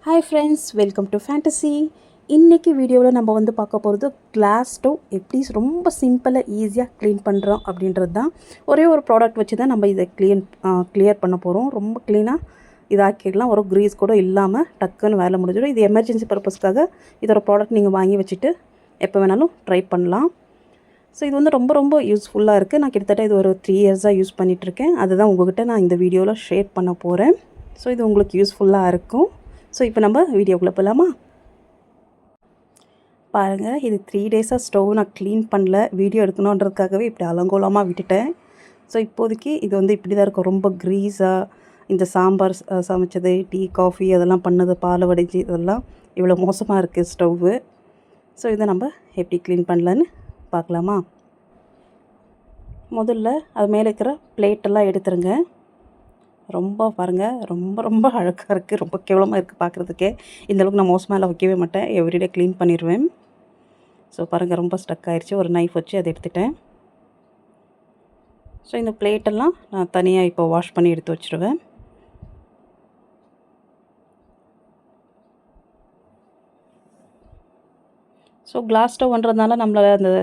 Hi friends, welcome to Fantasy. இன்னைக்கு வீடியோவில் நம்ம வந்து பார்க்க போகிறது கிளாஸ் ஸ்டவ் எப்படி ரொம்ப சிம்பிளாக ஈஸியாக க்ளீன் பண்ணுறோம் அப்படின்றது தான். ஒரே ஒரு ப்ராடக்ட் வச்சு தான் நம்ம இதை கிளியர் பண்ண போகிறோம். ரொம்ப க்ளீனாக இதாக்கிடலாம், ஒரு க்ரீஸ் கூட இல்லாமல் டக்குன்னு வேலை முடிஞ்சிடும். இது எமர்ஜென்சி பர்பஸ்க்காக இதோட ப்ராடக்ட் நீங்கள் வாங்கி வச்சுட்டு எப்போ வேணாலும் ட்ரை பண்ணலாம். ஸோ இது வந்து ரொம்ப ரொம்ப யூஸ்ஃபுல்லாக இருக்குது. நான் கிட்டத்தட்ட இது ஒரு 3 இயர்ஸாக யூஸ் பண்ணிகிட்ருக்கேன். அதுதான் உங்கள்கிட்ட நான் இந்த வீடியோவில் ஷேர் பண்ண போகிறேன். ஸோ இது உங்களுக்கு யூஸ்ஃபுல்லாக இருக்கும். ஸோ இப்போ நம்ம வீடியோக்குள்ளே போகலாமா? பாருங்கள், இது 3 டேஸாக ஸ்டவ் நான் க்ளீன் பண்ணல, வீடியோ எடுக்கணுன்றதுக்காகவே இப்படி அலங்கோலமாக விட்டுட்டேன். ஸோ இப்போதைக்கு இது வந்து இப்படி தான் இருக்கும். ரொம்ப க்ரீஸாக இந்த சாம்பார் சமைச்சது, டீ காஃபி அதெல்லாம் பண்ணது, பால் வடிஞ்சு இதெல்லாம் இவ்வளோ மோசமாக இருக்குது ஸ்டவ்வு. ஸோ இதை நம்ம எப்படி க்ளீன் பண்ணலான்னு பார்க்கலாமா? முதல்ல அது மேலே இருக்கிற பிளேட்டெல்லாம் எடுத்துருங்க. ரொம்ப பாருங்கள், ரொம்ப ரொம்ப அழகாக இருக்குது, ரொம்ப கேவலமாக இருக்குது பார்க்குறதுக்கே. இந்தளவுக்கு நான் மோசமாக எல்லாம் வைக்கவே மாட்டேன், எவ்ரிடே க்ளீன் பண்ணிடுவேன். ஸோ பாருங்கள், ரொம்ப ஸ்டக் ஆகிடுச்சு. ஒரு நைஃப் வச்சு அதை எடுத்துட்டேன். ஸோ இந்த பிளேட்டெல்லாம் நான் தனியாக இப்போ வாஷ் பண்ணி எடுத்து வச்சுருவேன். ஸோ கிளாஸ் ஸ்டவ்ன்றதுனால நம்மளால் அந்த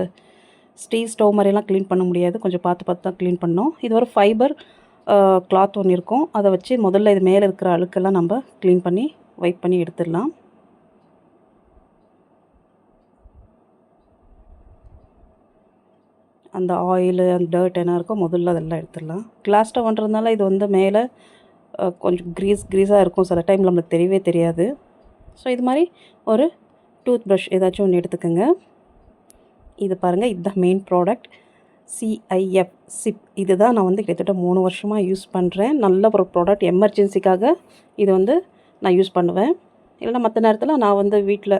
ஸ்டீல் ஸ்டவ் மாதிரிலாம் க்ளீன் பண்ண முடியாது, கொஞ்சம் பார்த்து பார்த்து தான் க்ளீன் பண்ணோம். இது ஒரு ஃபைபர் கிளாத் ஒன்று இருக்கும், அதை வச்சு முதல்ல இது மேலே இருக்கிற அழுக்கெல்லாம் நம்ம க்ளீன் பண்ணி வைப் பண்ணி எடுத்துடலாம். அந்த ஆயிலு அந்த டர்ட் என்ன இருக்கோ முதல்ல அதெல்லாம் எடுத்துடலாம். கிளாஸ் ஸ்டவ்ன்றதுனால இது வந்து மேலே கொஞ்சம் க்ரீஸாக இருக்கும், சில டைம் நம்மளுக்கு தெரியவே தெரியாது. ஸோ இது மாதிரி ஒரு டூத் ப்ரஷ் ஏதாச்சும் ஒன்று எடுத்துக்கோங்க. இது பாருங்கள், இதுதான் மெயின் ப்ராடக்ட், CIF சிப். இது தான் நான் வந்து கிட்டத்தட்ட 3 வருஷமாக யூஸ் பண்ணுறேன். நல்ல ஒரு ப்ராடக்ட், எமர்ஜென்சிக்காக இது வந்து நான் யூஸ் பண்ணுவேன். இல்லைனா மற்ற நேரத்தில் நான் வந்து வீட்டில்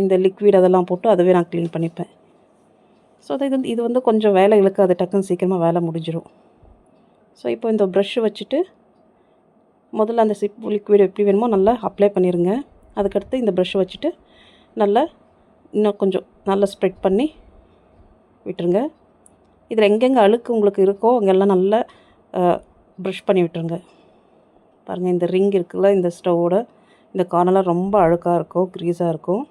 இந்த லிக்விட் அதெல்லாம் போட்டு அதவே நான் க்ளீன் பண்ணிப்பேன். ஸோ இது வந்து கொஞ்சம் வேலை இழுக்காது, டக்குன்னு சீக்கிரமாக வேலை முடிஞ்சிடும். ஸோ இப்போ இந்த ப்ரஷ்ஷு வச்சுட்டு முதல்ல அந்த சிப் லிக்விட் எப்படி வேணுமோ நல்லா அப்ளை பண்ணிடுங்க. அதுக்கடுத்து இந்த ப்ரஷ்ஷை வச்சுட்டு நல்லா இன்னும் கொஞ்சம் நல்லா ஸ்ப்ரெட் பண்ணி விட்டுருங்க. இதில் எங்கெங்கே அழுக்கு உங்களுக்கு இருக்கோ அங்கெல்லாம் நல்லா ப்ரஷ் பண்ணி விட்டுருங்க. பாருங்கள், இந்த ரிங் இருக்குல்ல, இந்த ஸ்டவ்வோட இந்த கார்னர்லாம் ரொம்ப அழுக்காக இருக்கும், க்ரீஸாக இருக்கும்.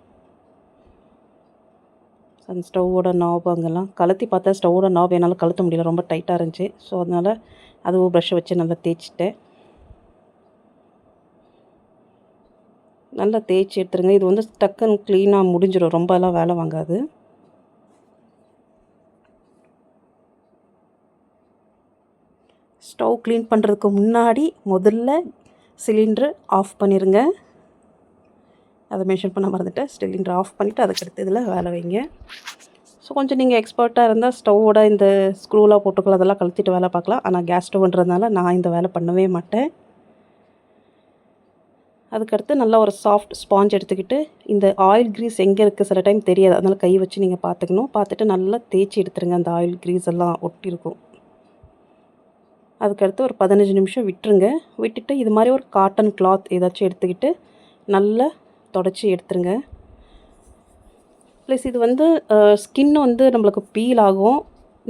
அந்த ஸ்டவ்வோட நாப் அங்கெல்லாம் கலத்தி பார்த்தா ஸ்டவ்வோட நாப் என்னால் கழுத்த முடியல, ரொம்ப டைட்டாக இருந்துச்சு. ஸோ அதனால் அதுவும் ப்ரஷ்ஷை வச்சு நல்லா தேய்ச்சிட்டேன். நல்லா தேய்ச்சி எடுத்துருங்க. இது வந்து டக்குன்னு க்ளீனாக முடிஞ்சிடும், ரொம்பலாம் வேலை வாங்காது. ஸ்டவ் க்ளீன் பண்ணுறதுக்கு முன்னாடி முதல்ல சிலிண்டர் ஆஃப் பண்ணிடுங்க. அதை மென்ஷன் பண்ண மறந்துட்டேன். சிலிண்டர் ஆஃப் பண்ணிவிட்டு அதுக்கடுத்து இதில் வேலை வைங்க. ஸோ கொஞ்சம் நீங்கள் எக்ஸ்பர்ட்டாக இருந்தால் ஸ்டவ்வோட இந்த ஸ்க்ரூலாம் போட்டுக்கலாம், அதெல்லாம் கழுத்திட்டு வேலை பார்க்கலாம். ஆனால் கேஸ் ஸ்டவ்ன்றதுனால நான் இந்த வேலை பண்ணவே மாட்டேன். அதுக்கடுத்து நல்லா ஒரு சாஃப்ட் ஸ்பாஞ்ச் எடுத்துக்கிட்டு இந்த ஆயில் க்ரீஸ் எங்கே இருக்குது சில டைம் தெரியாது, அதனால் கை வச்சு நீங்கள் பார்த்துக்கணும். பார்த்துட்டு நல்லா தேய்ச்சி எடுத்துருங்க, அந்த ஆயில் க்ரீஸ் எல்லாம் ஒட்டியிருக்கும். அதுக்கடுத்து ஒரு 15 நிமிஷம் விட்டுருங்க. விட்டுட்டு இது மாதிரி ஒரு காட்டன் கிளாத் ஏதாச்சும் எடுத்துக்கிட்டு நல்லா தொடச்சி எடுத்துருங்க. ப்ளஸ் இது வந்து ஸ்கின் வந்து நம்மளுக்கு பீல் ஆகும்.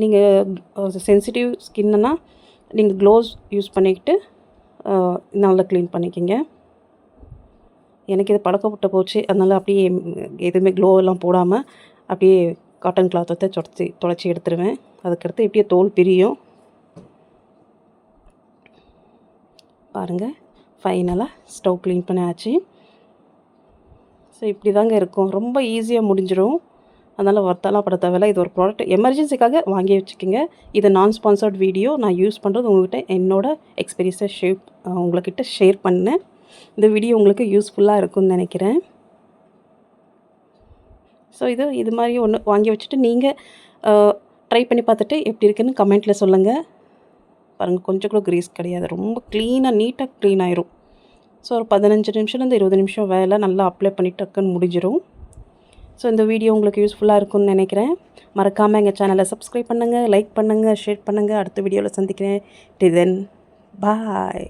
நீங்கள் சென்சிட்டிவ் ஸ்கின்னுனா நீங்கள் க்ளோவ்ஸ் யூஸ் பண்ணிக்கிட்டு நல்லா க்ளீன் பண்ணிக்கிங்க. எனக்கு இது பழக்கப்பட்டு போச்சு, அதனால் அப்படியே எதுவுமே க்ளோவெல்லாம் போடாமல் அப்படியே காட்டன் கிளாத்தை தொடச்சி எடுத்துருவேன். அதுக்கடுத்து இப்படியே தோல் பிரியும். பாருங்கள், ஃபைனலாக ஸ்டவ் க்ளீன் பண்ணியாச்சு. ஸோ இப்படி தாங்க இருக்கும், ரொம்ப ஈஸியாக முடிஞ்சிடும். அதனால் வருத்தலாம் பட தேவையில்ல. இது ஒரு ப்ராடக்ட் எமர்ஜென்சிக்காக வாங்கி வச்சுக்கோங்க. இது நான் ஸ்பான்சர்ட் வீடியோ, நான் யூஸ் பண்ணுறது உங்கள்கிட்ட என்னோடய எக்ஸ்பீரியன்ஸை உங்கள்கிட்ட ஷேர் பண்ணேன். இந்த வீடியோ உங்களுக்கு யூஸ்ஃபுல்லாக இருக்கும்னு நினைக்கிறேன். ஸோ இது மாதிரி ஒன்று வாங்கி வச்சுட்டு நீங்கள் ட்ரை பண்ணி பார்த்துட்டு எப்படி இருக்குன்னு கமெண்ட்டில் சொல்லுங்கள். பாருங்கள், கொஞ்சம் கூட க்ரீஸ் கிடையாது, ரொம்ப க்ளீனாக நீட்டாக க்ளீன் ஆயிரும். ஸோ ஒரு 15 நிமிஷம்லேருந்து 20 நிமிஷம் வேலை நல்லா அப்ளை பண்ணிவிட்டு டக்குன்னு முடிஞ்சிடும். ஸோ இந்த வீடியோ உங்களுக்கு யூஸ்ஃபுல்லாக இருக்கும்னு நினைக்கிறேன். மறக்காமல் எங்கள் சேனலை சப்ஸ்கிரைப் பண்ணுங்கள், லைக் பண்ணுங்கள், ஷேர் பண்ணுங்கள். அடுத்த வீடியோவில் சந்திக்கிறேன். டில் தென் பாய்.